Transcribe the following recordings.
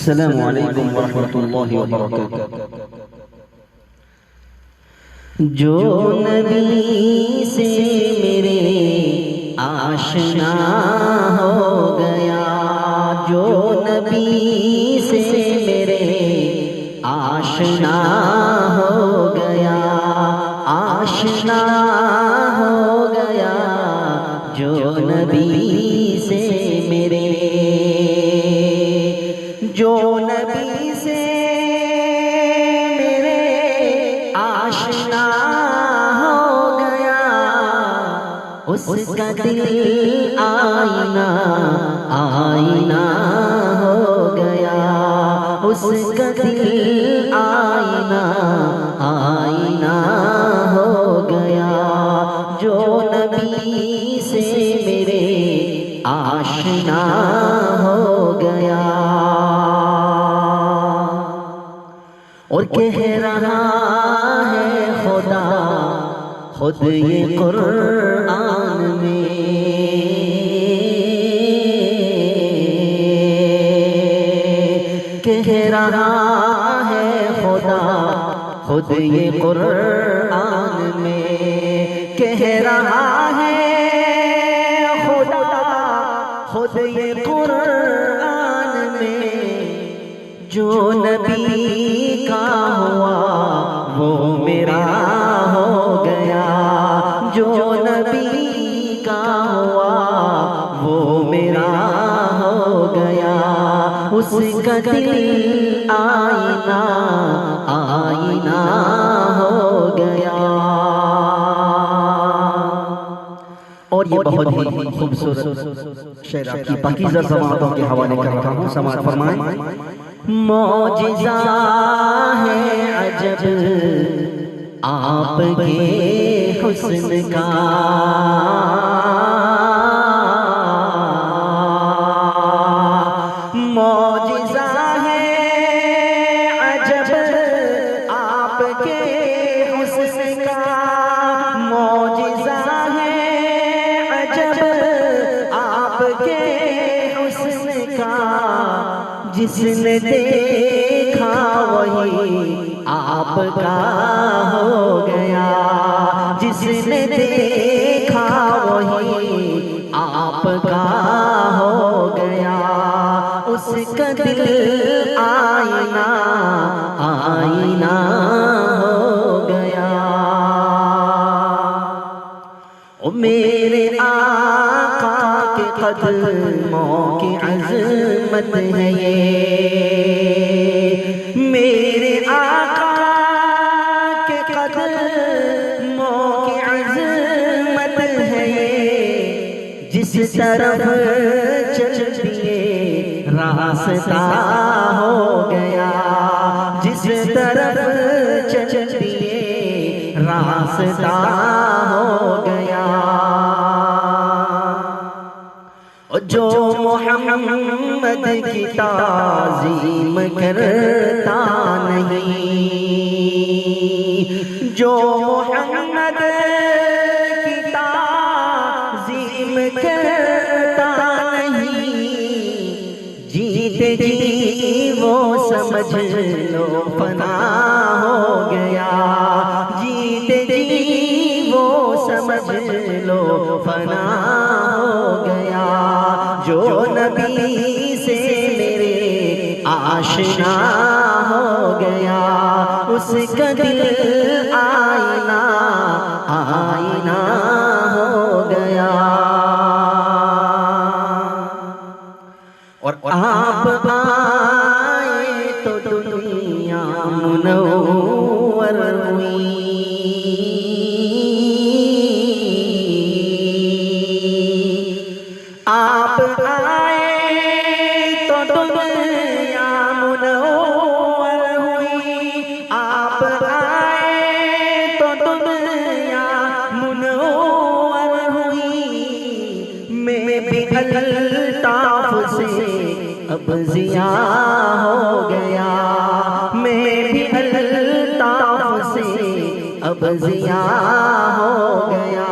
السلام علیکم ورحمۃ اللہ وبرکاتہ۔ جو نبی سے میرے آشنا ہو گیا، جو نبی سے میرے آشنا ہو گیا، آشنا ہو گیا، جو نبی سے میرے، جو نبی سے میرے آشنا ہو گیا، اس کا دل آئینہ آئینہ ہو گیا، اس کا دل آئینہ آئینہ ہو گیا، جو نبی سے میرے آشنا ہو گیا۔ اور کہہ رہا ہے خدا خود یہ قرآن میں، کہہ رہا ہے خدا خود یہ قرآن میں، کہہ رہا ہے خدا خود یہ قرآن میں، جو نبی کا ہوا وہ میرا ہو گیا، جو نبی کا ہوا وہ میرا ہو گیا، اس کا دل آئینہ آئینہ ہو گیا۔ اور یہ بہت ہی خوبصورت شعر آپ کی پاکیزہ سماعتوں کے حوالے کر رہا ہوں، سماعت فرمائیں۔ معجزہ ہے عجب آپ کے حسن کا، معجزہ ہے عجب آپ کے حسن کا، معجزہ ہے عجب آپ کے حسن کا، جس نے دیکھا وہی آپ کا ہو گیا، جس نے دیکھا وہی آپ کا ہو گیا، اس کا دل آئینہ آئینہ ہو گیا۔ او میرے آقا کے قدموں کی عظمت ہے یہ، میرے آقا کے قدموں کی عظمت ہے یہ، جس طرف چلیے راستہ ہو گیا، جس طرف چلیے راستہ ہو گیا، جو محمد کی تعظیم کرتا نہیں، جو محمد کی تعظیم کرتا نہیں، جیتے جی وہ سمجھ لو فنا ہو گیا، جیتے جی وہ سمجھ لو فنا ہو گیا، جو نبی سے میرے آشنا ہو گیا، اس کا دل آئینہ آئینہ ہو گیا۔ اور آپ آئے تو دنیا منور ہوئی، آپ آئے تو دنیا منور ہوئی، آپ آئے تو دنیا منور ہوئی، میں بھی الطاف سے اب ضیاء ہو گیا، میں بھی الطاف سے اب ضیاء ہو گیا،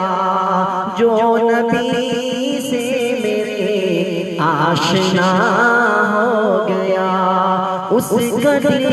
جو نبی سے میرے آشنا ہو گیا، اس کا دل